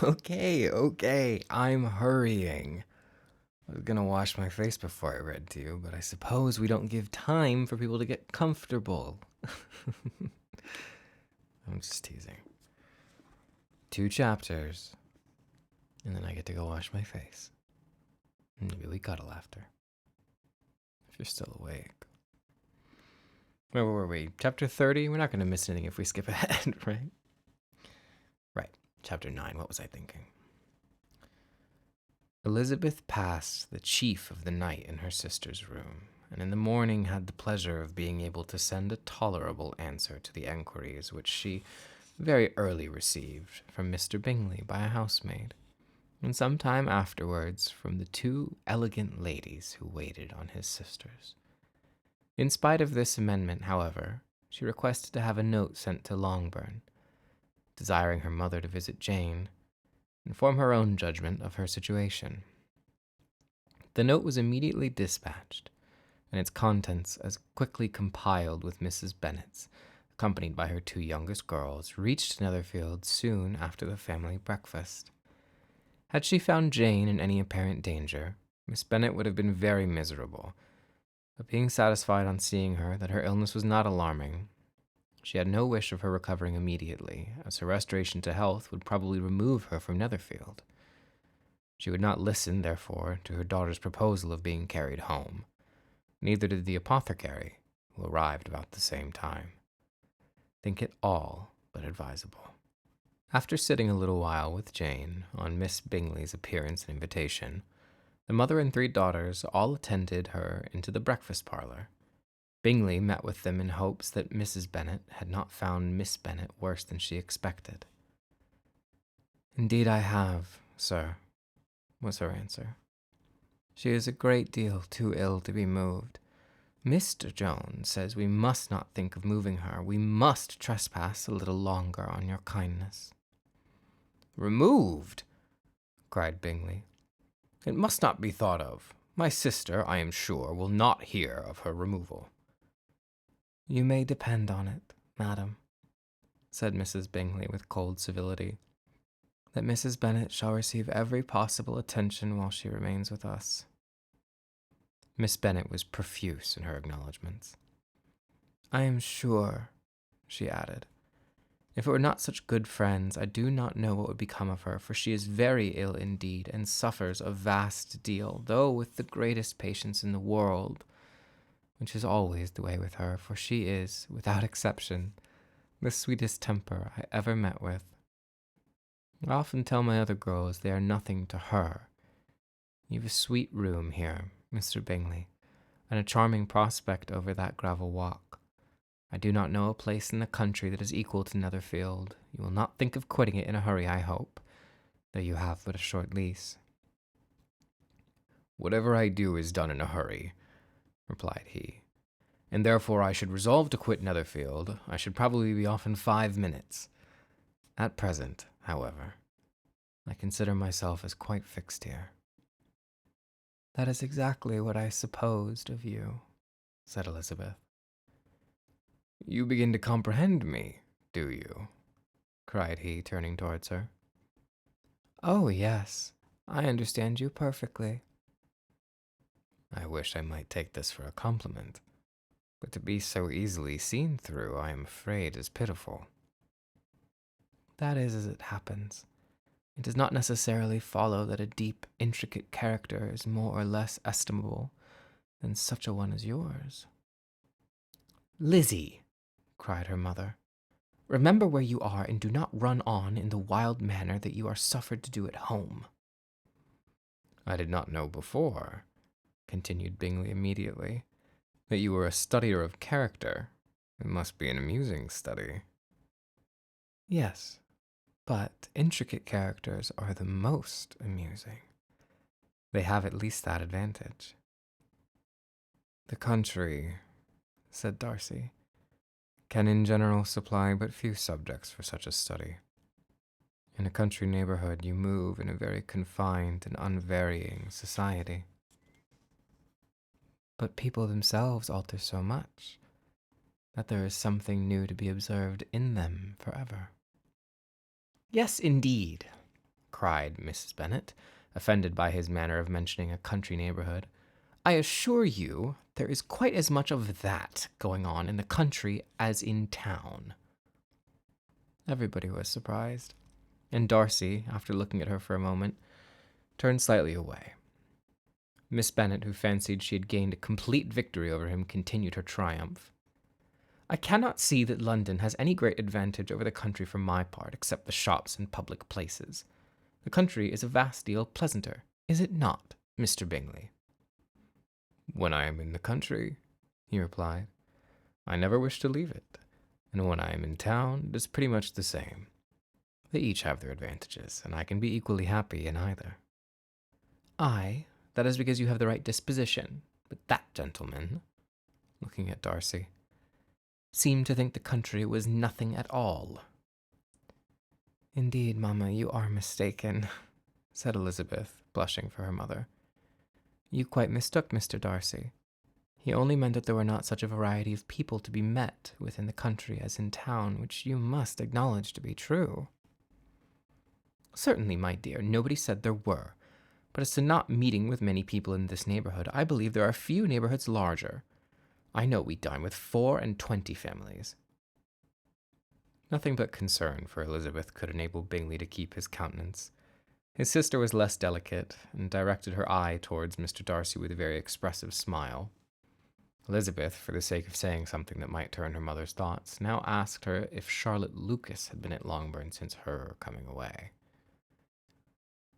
Okay, I'm hurrying. I was gonna wash my face before I read to you, but I suppose we don't give time for people to get comfortable. I'm just teasing. 2 chapters, and then I get to go wash my face. Maybe we cuddle after. If you're still awake. Where were we? Chapter 30? We're not gonna miss anything if we skip ahead, right? Right. Chapter 9. What was I thinking? Elizabeth passed the chief of the night in her sister's room, and in the morning had the pleasure of being able to send a tolerable answer to the enquiries which she very early received from Mr. Bingley by a housemaid, and some time afterwards from the 2 elegant ladies who waited on his sisters. In spite of this amendment, however, she requested to have a note sent to Longbourn, desiring her mother to visit Jane, and form her own judgment of her situation. The note was immediately dispatched, and its contents as quickly compiled with Mrs. Bennet's, accompanied by her 2 youngest girls, reached Netherfield soon after the family breakfast. Had she found Jane in any apparent danger, Miss Bennet would have been very miserable, but being satisfied on seeing her that her illness was not alarming, she had no wish of her recovering immediately, as her restoration to health would probably remove her from Netherfield. She would not listen, therefore, to her daughter's proposal of being carried home. Neither did the apothecary, who arrived about the same time, think it all but advisable. After sitting a little while with Jane, on Miss Bingley's appearance and invitation, the mother and 3 daughters all attended her into the breakfast parlor. Bingley met with them in hopes that Mrs. Bennet had not found Miss Bennet worse than she expected. "Indeed I have, sir," was her answer. "She is a great deal too ill to be moved. Mr. Jones says we must not think of moving her. We must trespass a little longer on your kindness." "Removed!" cried Bingley. "It must not be thought of. My sister, I am sure, will not hear of her removal." "You may depend on it, madam," said Mrs. Bingley with cold civility, "that Mrs. Bennet shall receive every possible attention while she remains with us." Miss Bennet was profuse in her acknowledgments. "I am sure," she added, "if it were not such good friends, I do not know what would become of her, for she is very ill indeed, and suffers a vast deal, though with the greatest patience in the world, which is always the way with her, for she is, without exception, the sweetest temper I ever met with. I often tell my other girls they are nothing to her. You've a sweet room here, Mr. Bingley, and a charming prospect over that gravel walk. I do not know a place in the country that is equal to Netherfield. You will not think of quitting it in a hurry, I hope, though you have but a short lease." "Whatever I do is done in a hurry," replied he, "and therefore I should resolve to quit Netherfield, I should probably be off in 5 minutes. At present, however, I consider myself as quite fixed here." "That is exactly what I supposed of you," said Elizabeth. "You begin to comprehend me, do you?" cried he, turning towards her. "Oh, yes, I understand you perfectly." "I wish I might take this for a compliment, but to be so easily seen through, I am afraid, is pitiful." "That is as it happens. It does not necessarily follow that a deep, intricate character is more or less estimable than such a one as yours." "Lizzie," cried her mother, "remember where you are, and do not run on in the wild manner that you are suffered to do at home." "I did not know before," continued Bingley immediately, "that you were a studier of character. It must be an amusing study." "Yes, but intricate characters are the most amusing. They have at least that advantage." "The country," said Darcy, "can in general supply but few subjects for such a study. In a country neighborhood you move in a very confined and unvarying society." "But people themselves alter so much that there is something new to be observed in them forever." "Yes, indeed. cried Mrs. Bennet, offended by his manner of mentioning a country neighborhood. "I assure you there is quite as much of that going on in the country as in town." Everybody was surprised, and Darcy, after looking at her for a moment, turned slightly away. Miss Bennet, who fancied she had gained a complete victory over him, continued her triumph. "I cannot see that London has any great advantage over the country for my part, except the shops and public places. The country is a vast deal pleasanter, is it not, Mr. Bingley?" "When I am in the country," he replied, "I never wish to leave it, and when I am in town, it is pretty much the same. They each have their advantages, and I can be equally happy in either." "Aye, that is because you have the right disposition, but that gentleman," looking at Darcy, "seemed to think the country was nothing at all." "Indeed, mamma, you are mistaken," said Elizabeth, blushing for her mother. "You quite mistook Mr. Darcy. He only meant that there were not such a variety of people to be met with in the country as in town, which you must acknowledge to be true." "Certainly, my dear, nobody said there were. But as to not meeting with many people in this neighborhood, I believe there are few neighborhoods larger. I know we dine with 24 families." Nothing but concern for Elizabeth could enable Bingley to keep his countenance. His sister was less delicate, and directed her eye towards Mr. Darcy with a very expressive smile. Elizabeth, for the sake of saying something that might turn her mother's thoughts, now asked her if Charlotte Lucas had been at Longbourn since her coming away.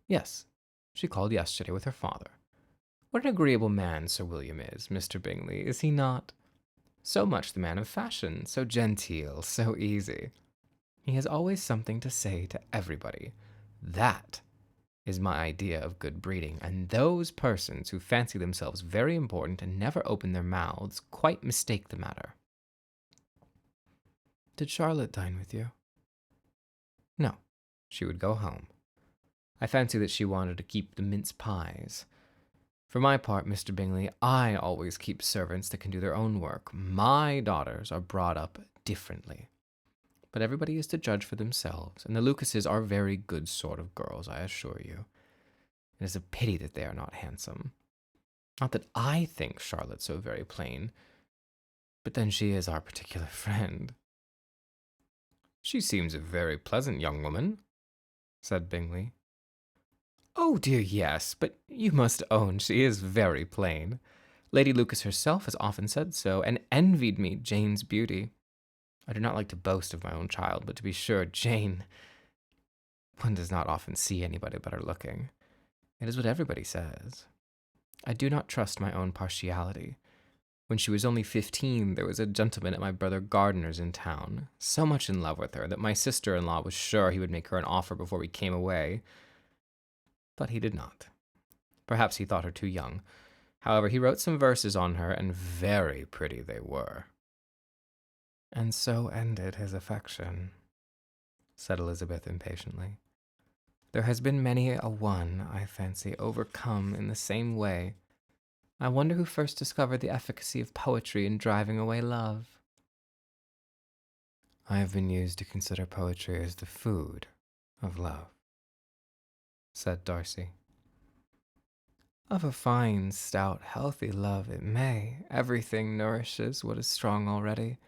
"Yes, she called yesterday with her father. What an agreeable man Sir William is, Mr. Bingley, is he not? So much the man of fashion, so genteel, so easy. He has always something to say to everybody. That is my idea of good breeding, and those persons who fancy themselves very important and never open their mouths quite mistake the matter." "Did Charlotte dine with you?" "No, she would go home. I fancy that she wanted to keep the mince pies. For my part, Mr. Bingley, I always keep servants that can do their own work. My daughters are brought up differently. But everybody is to judge for themselves, and the Lucases are very good sort of girls, I assure you. It is a pity that they are not handsome. Not that I think Charlotte so very plain, but then she is our particular friend." "She seems a very pleasant young woman," said Bingley. "Oh dear, yes, but you must own she is very plain. Lady Lucas herself has often said so, and envied me Jane's beauty. I do not like to boast of my own child, but to be sure, Jane, one does not often see anybody better looking. It is what everybody says. I do not trust my own partiality. When she was only 15, there was a gentleman at my brother Gardiner's in town, so much in love with her that my sister-in-law was sure he would make her an offer before we came away. But he did not. Perhaps he thought her too young. However, he wrote some verses on her, and very pretty they were." "And so ended his affection," said Elizabeth impatiently. "There has been many a one, I fancy, overcome in the same way. I wonder who first discovered the efficacy of poetry in driving away love." "I have been used to consider poetry as the food of love," said Darcy. "Of a fine, stout, healthy love it may. Everything nourishes what is strong already.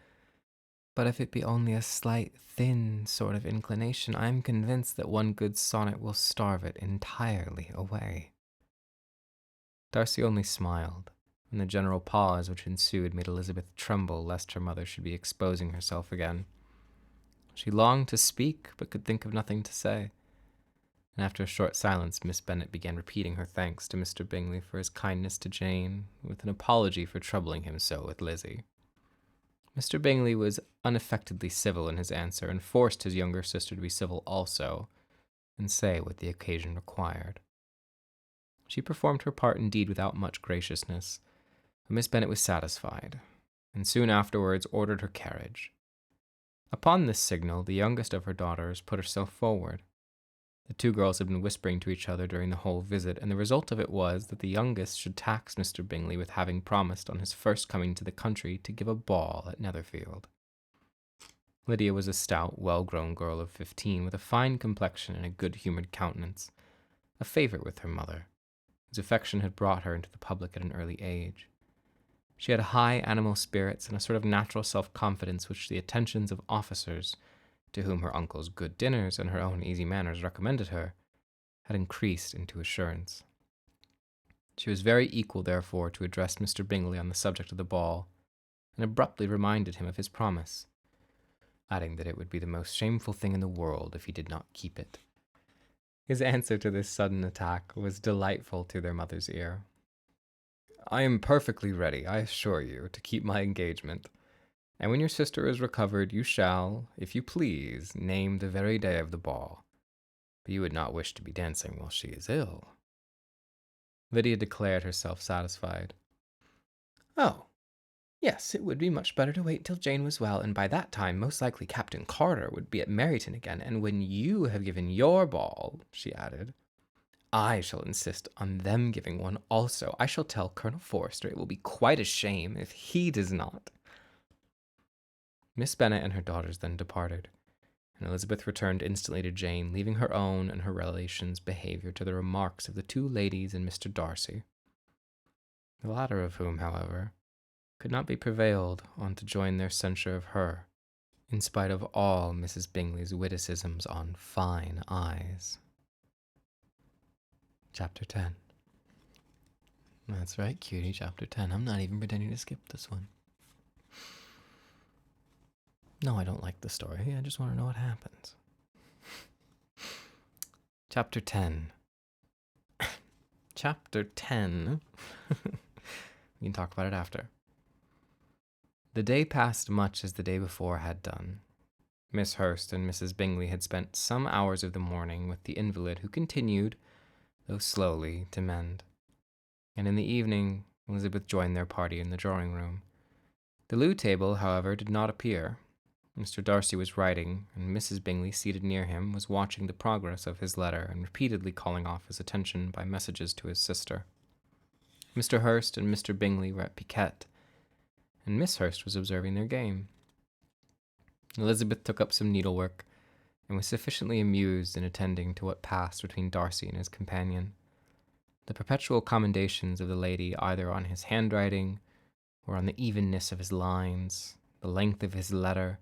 But if it be only a slight, thin sort of inclination, I am convinced that one good sonnet will starve it entirely away." Darcy only smiled, and the general pause which ensued made Elizabeth tremble lest her mother should be exposing herself again. She longed to speak, but could think of nothing to say. And after a short silence, Miss Bennet began repeating her thanks to Mr. Bingley for his kindness to Jane, with an apology for troubling him so with Lizzie. Mr. Bingley was unaffectedly civil in his answer, and forced his younger sister to be civil also, and say what the occasion required. She performed her part indeed without much graciousness, but Miss Bennet was satisfied, and soon afterwards ordered her carriage. Upon this signal, the youngest of her daughters put herself forward. The two girls had been whispering to each other during the whole visit, and the result of it was that the youngest should tax Mr. Bingley with having promised on his first coming to the country to give a ball at Netherfield. Lydia was a stout, well-grown girl of 15 with a fine complexion and a good-humored countenance, a favorite with her mother, whose affection had brought her into the public at an early age. She had high animal spirits and a sort of natural self-confidence which the attentions of officers, to whom her uncle's good dinners and her own easy manners recommended her, had increased into assurance. She was very equal, therefore, to address Mr. Bingley on the subject of the ball, and abruptly reminded him of his promise, adding that it would be the most shameful thing in the world if he did not keep it. His answer to this sudden attack was delightful to their mother's ear. "I am perfectly ready, I assure you, to keep my engagement, and when your sister is recovered, you shall, if you please, name the very day of the ball. But you would not wish to be dancing while she is ill." Lydia declared herself satisfied. "Oh, yes, it would be much better to wait till Jane was well, and by that time most likely Captain Carter would be at Meryton again, and when you have given your ball," she added, "I shall insist on them giving one also. I shall tell Colonel Forster it will be quite a shame if he does not." Miss Bennet and her daughters then departed, and Elizabeth returned instantly to Jane, leaving her own and her relations' behaviour to the remarks of the two ladies and Mr. Darcy, the latter of whom, however, could not be prevailed on to join their censure of her, in spite of all Mrs. Bingley's witticisms on fine eyes. Chapter 10. That's right, cutie, chapter 10. I'm not even pretending to skip this one. No, I don't like the story. I just want to know what happens. Chapter 10. Chapter 10. We can talk about it after. The day passed much as the day before had done. Miss Hurst and Mrs. Bingley had spent some hours of the morning with the invalid, who continued, though slowly, to mend. And in the evening, Elizabeth joined their party in the drawing-room. The loo table, however, did not appear. Mr. Darcy was writing, and Mrs. Bingley, seated near him, was watching the progress of his letter and repeatedly calling off his attention by messages to his sister. Mr. Hurst and Mr. Bingley were at piquet, and Miss Hurst was observing their game. Elizabeth took up some needlework, and was sufficiently amused in attending to what passed between Darcy and his companion. The perpetual commendations of the lady either on his handwriting, or on the evenness of his lines, the length of his letter,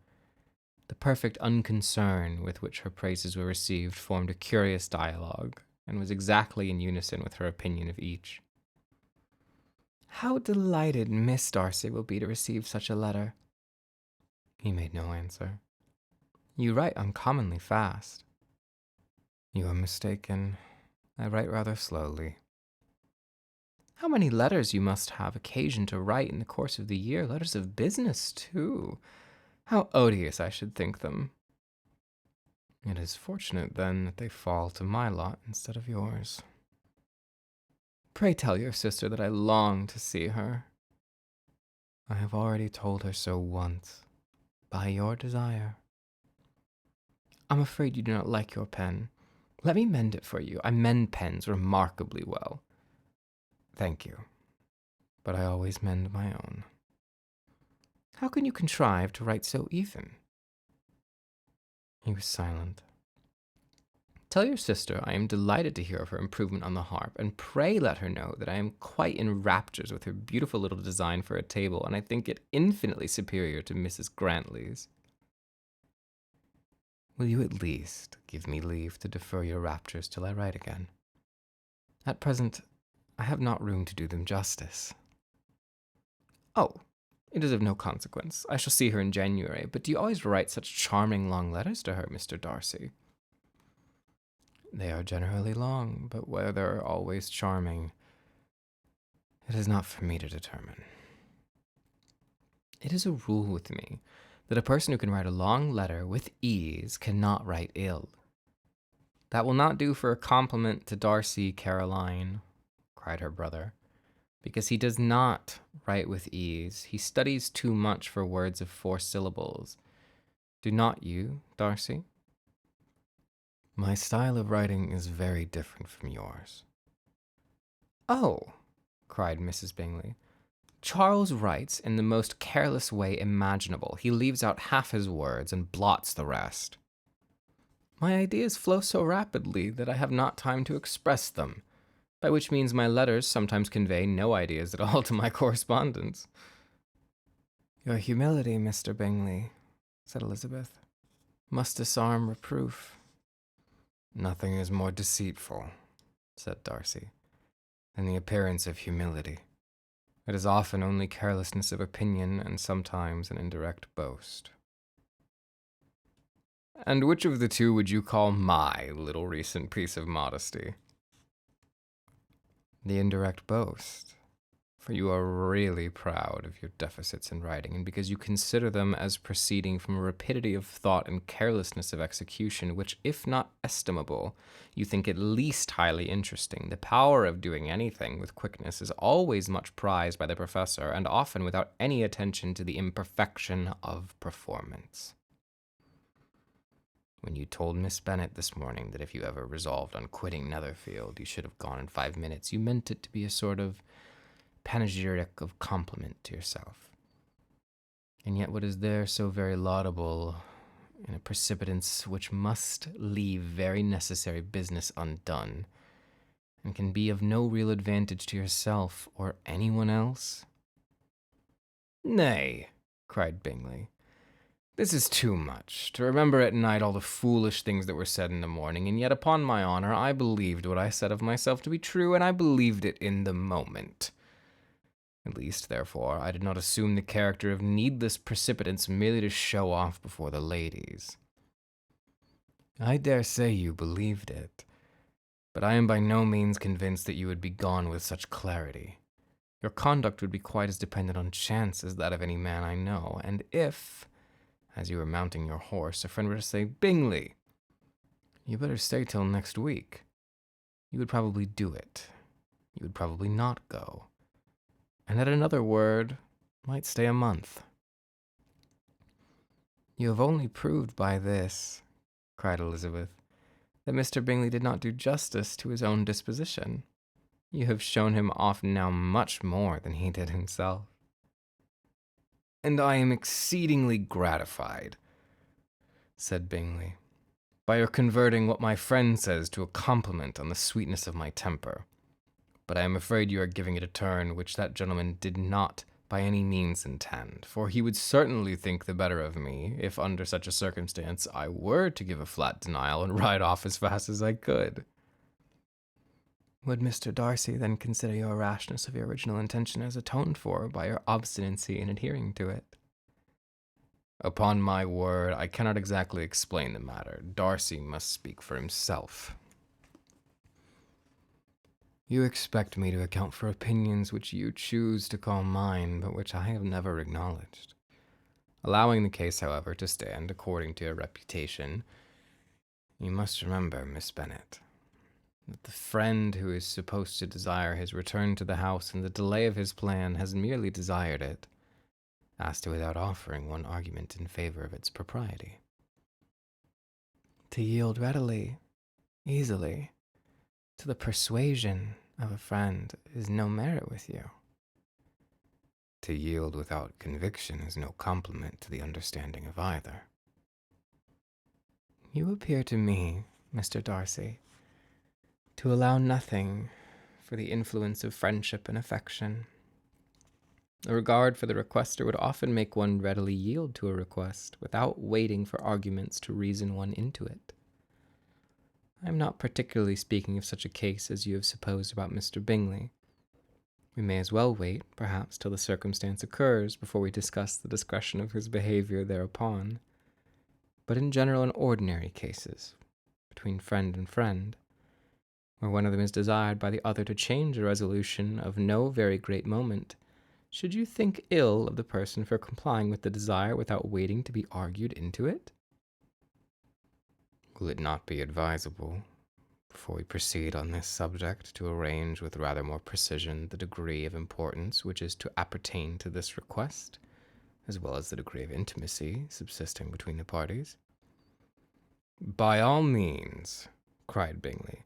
the perfect unconcern with which her praises were received, formed a curious dialogue, and was exactly in unison with her opinion of each. "How delighted Miss Darcy will be to receive such a letter." He made no answer. "You write uncommonly fast." "You are mistaken. I write rather slowly." "How many letters you must have occasion to write in the course of the year, letters of business, too. How odious I should think them." "It is fortunate, then, that they fall to my lot instead of yours." "Pray tell your sister that I long to see her." "I have already told her so once, by your desire." "I'm afraid you do not like your pen. Let me mend it for you. I mend pens remarkably well." "Thank you, but I always mend my own." "How can you contrive to write so even?" He was silent. "Tell your sister I am delighted to hear of her improvement on the harp, and pray let her know that I am quite in raptures with her beautiful little design for a table, and I think it infinitely superior to Mrs. Grantley's." "Will you at least give me leave to defer your raptures till I write again? At present, I have not room to do them justice." "Oh, it is of no consequence. I shall see her in January. But do you always write such charming long letters to her, Mr. Darcy?" "They are generally long, but whether always charming, it is not for me to determine. It is a rule with me that a person who can write a long letter with ease cannot write ill." "That will not do for a compliment to Darcy, Caroline," cried her brother, "because he does not write with ease. He studies too much for words of 4 syllables. Do not you, Darcy?" "My style of writing is very different from yours." "Oh," cried Mrs. Bingley, Charles writes in the most careless way imaginable. He leaves out half his words and blots the rest. My ideas flow so rapidly that I have not time to express them, by which means my letters sometimes convey no ideas at all to my correspondents. Your humility, Mr. Bingley, said Elizabeth, must disarm reproof. Nothing is more deceitful, said Darcy, than the appearance of humility. It is often only carelessness of opinion and sometimes an indirect boast. And which of the two would you call my little recent piece of modesty? The indirect boast, for you are really proud of your deficits in writing, and because you consider them as proceeding from a rapidity of thought and carelessness of execution, which, if not estimable, you think at least highly interesting. The power of doing anything with quickness is always much prized by the professor, and often without any attention to the imperfection of performance. When you told Miss Bennet this morning that if you ever resolved on quitting Netherfield, you should have gone in 5 minutes, you meant it to be a sort of panegyric of compliment to yourself. And yet what is there so very laudable in a precipitance which must leave very necessary business undone, and can be of no real advantage to yourself or anyone else? Nay, cried Bingley, this is too much, to remember at night all the foolish things that were said in the morning, and yet upon my honor I believed what I said of myself to be true, and I believed it in the moment. At least, therefore, I did not assume the character of needless precipitance merely to show off before the ladies. I dare say you believed it, but I am by no means convinced that you would be gone with such clarity. Your conduct would be quite as dependent on chance as that of any man I know, and if, as you were mounting your horse, a friend were to say, Bingley, you better stay till next week, you would probably do it. You would probably not go, and at another word might stay a month. You have only proved by this, cried Elizabeth, that Mr. Bingley did not do justice to his own disposition. You have shown him off now much more than he did himself. And I am exceedingly gratified, said Bingley, by your converting what my friend says to a compliment on the sweetness of my temper. But I am afraid you are giving it a turn which that gentleman did not by any means intend, for he would certainly think the better of me if under such a circumstance I were to give a flat denial and ride off as fast as I could. Would Mr. Darcy then consider your rashness of your original intention as atoned for by your obstinacy in adhering to it? Upon my word, I cannot exactly explain the matter. Darcy must speak for himself. You expect me to account for opinions which you choose to call mine, but which I have never acknowledged. Allowing the case, however, to stand according to your reputation, you must remember, Miss Bennet, that the friend who is supposed to desire his return to the house and the delay of his plan has merely desired it, as to without offering one argument in favor of its propriety. To yield readily, easily, to the persuasion of a friend is no merit with you. To yield without conviction is no compliment to the understanding of either. You appear to me, Mr. Darcy, to allow nothing for the influence of friendship and affection. A regard for the requester would often make one readily yield to a request, without waiting for arguments to reason one into it. I am not particularly speaking of such a case as you have supposed about Mr. Bingley. We may as well wait, perhaps, till the circumstance occurs before we discuss the discretion of his behavior thereupon. But in general and ordinary cases, between friend and friend, where one of them is desired by the other to change a resolution of no very great moment, should you think ill of the person for complying with the desire without waiting to be argued into it? Will it not be advisable, before we proceed on this subject, to arrange with rather more precision the degree of importance which is to appertain to this request, as well as the degree of intimacy subsisting between the parties? By all means, cried Bingley.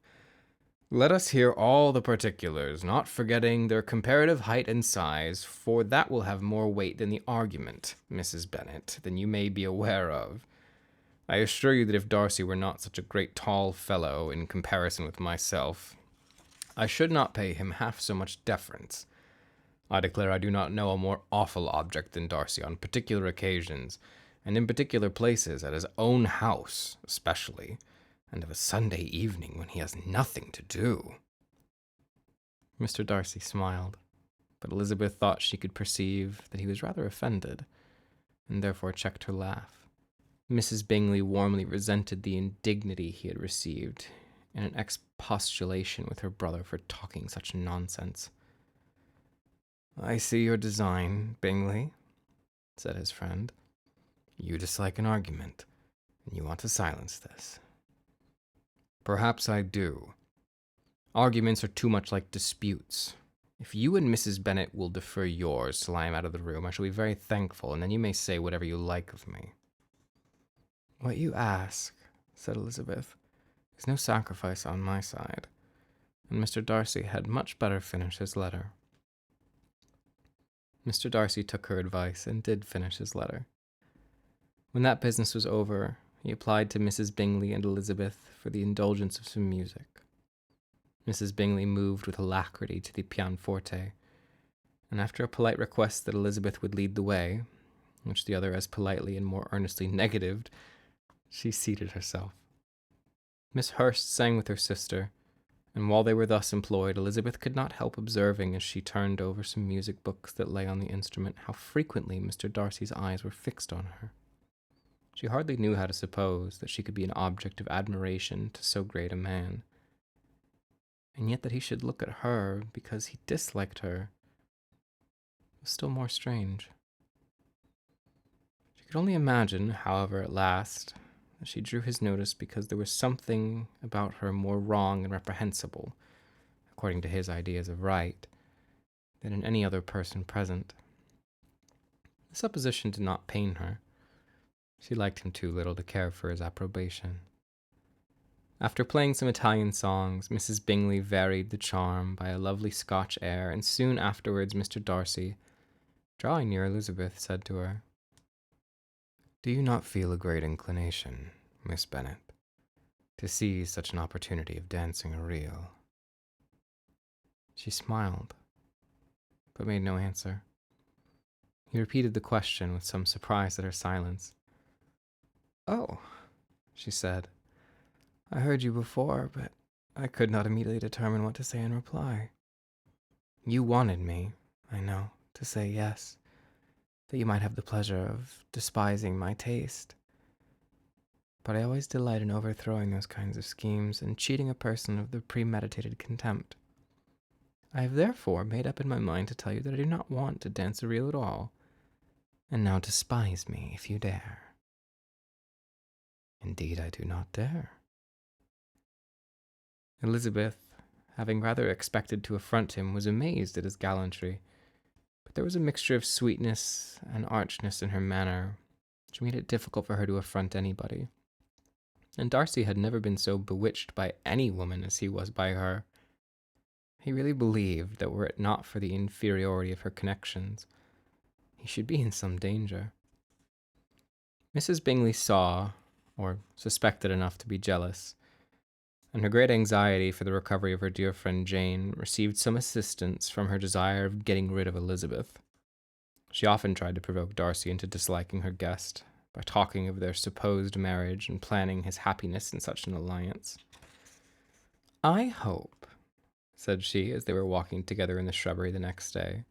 Let us hear all the particulars, not forgetting their comparative height and size, for that will have more weight than the argument, Mrs. Bennet, than you may be aware of. I assure you that if Darcy were not such a great tall fellow in comparison with myself, I should not pay him half so much deference. I declare I do not know a more awful object than Darcy on particular occasions, and in particular places, at his own house especially, and of a Sunday evening when he has nothing to do. Mr. Darcy smiled, but Elizabeth thought she could perceive that he was rather offended, and therefore checked her laugh. Mrs. Bingley warmly resented the indignity he had received, in an expostulation with her brother for talking such nonsense. "I see your design, Bingley," said his friend. "You dislike an argument, and you want to silence this." "Perhaps I do. Arguments are too much like disputes. If you and Mrs. Bennet will defer yours till I am out of the room, I shall be very thankful, and then you may say whatever you like of me." "What you ask," said Elizabeth, "is no sacrifice on my side," and Mr. Darcy had much better finish his letter. Mr. Darcy took her advice and did finish his letter. When that business was over, he applied to Mrs. Bingley and Elizabeth for the indulgence of some music. Mrs. Bingley moved with alacrity to the pianoforte, and after a polite request that Elizabeth would lead the way, which the other as politely and more earnestly negatived, she seated herself. Miss Hurst sang with her sister, and while they were thus employed, Elizabeth could not help observing, as she turned over some music books that lay on the instrument, how frequently Mr. Darcy's eyes were fixed on her. She hardly knew how to suppose that she could be an object of admiration to so great a man, and yet that he should look at her because he disliked her was still more strange. She could only imagine, however, at last, that she drew his notice because there was something about her more wrong and reprehensible, according to his ideas of right, than in any other person present. The supposition did not pain her. She liked him too little to care for his approbation. After playing some Italian songs, Mrs. Bingley varied the charm by a lovely Scotch air, and soon afterwards Mr. Darcy, drawing near Elizabeth, said to her, "Do you not feel a great inclination, Miss Bennet, to seize such an opportunity of dancing a reel?" She smiled, but made no answer. He repeated the question with some surprise at her silence. "Oh," she said, "I heard you before, but I could not immediately determine what to say in reply. You wanted me, I know, to say yes, that you might have the pleasure of despising my taste. But I always delight in overthrowing those kinds of schemes and cheating a person of the premeditated contempt. I have therefore made up in my mind to tell you that I do not want to dance a reel at all, and now despise me if you dare." "Indeed, I do not dare." Elizabeth, having rather expected to affront him, was amazed at his gallantry, but there was a mixture of sweetness and archness in her manner which made it difficult for her to affront anybody. And Darcy had never been so bewitched by any woman as he was by her. He really believed that were it not for the inferiority of her connections, he should be in some danger. Mrs. Bingley saw, or suspected enough to be jealous, and her great anxiety for the recovery of her dear friend Jane received some assistance from her desire of getting rid of Elizabeth. She often tried to provoke Darcy into disliking her guest by talking of their supposed marriage and planning his happiness in such an alliance. "I hope," said she, as they were walking together in the shrubbery the next day,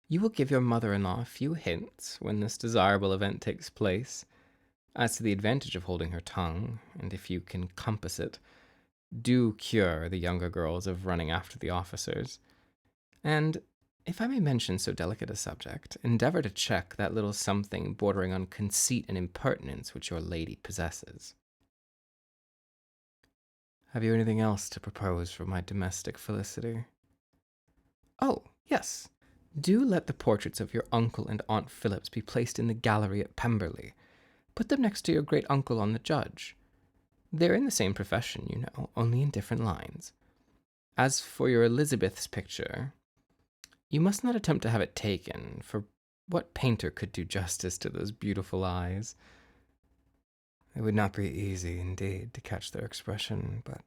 "you will give your mother-in-law a few hints, when this desirable event takes place, as to the advantage of holding her tongue, and if you can compass it, do cure the younger girls of running after the officers. And, if I may mention so delicate a subject, endeavor to check that little something bordering on conceit and impertinence which your lady possesses." "Have you anything else to propose for my domestic felicity?" "Oh, yes. Do let the portraits of your uncle and Aunt Phillips be placed in the gallery at Pemberley. Put them next to your great uncle on the judge. They're in the same profession, you know, only in different lines. As for your Elizabeth's picture, you must not attempt to have it taken, for what painter could do justice to those beautiful eyes? It would not be easy, indeed, to catch their expression, but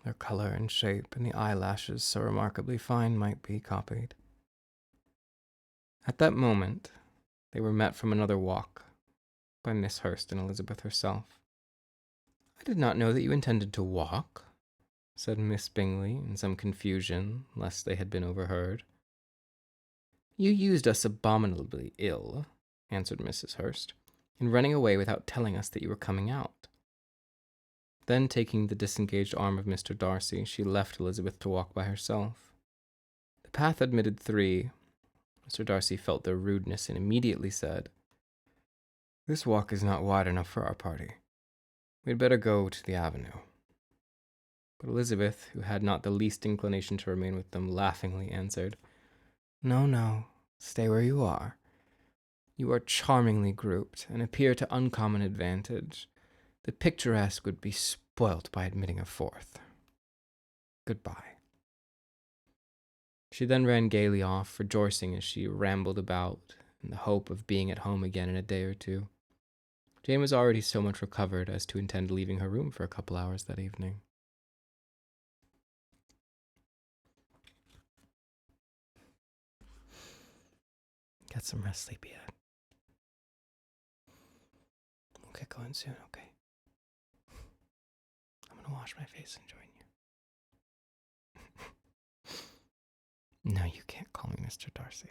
their color and shape and the eyelashes so remarkably fine might be copied. At that moment, they were met from another walk by Miss Hurst and Elizabeth herself. I did not know that you intended to walk, said Miss Bingley in some confusion, lest they had been overheard. You used us abominably ill, answered Mrs. Hurst, in running away without telling us that you were coming out. Then, taking the disengaged arm of Mr. Darcy, she left Elizabeth to walk by herself. The path admitted 3. Mr. Darcy felt their rudeness and immediately said, This walk is not wide enough for our party. We had better go to the avenue. But Elizabeth, who had not the least inclination to remain with them, laughingly answered, No, no, stay where you are. You are charmingly grouped, and appear to uncommon advantage. The picturesque would be spoilt by admitting a 4th. Goodbye. She then ran gaily off, rejoicing as she rambled about, in the hope of being at home again in a day or 2. Jane was already so much recovered as to intend leaving her room for a couple hours that evening. Get some rest, sleepyhead. We'll get going soon, okay? I'm gonna wash my face and join you. No, you can't call me Mr. Darcy.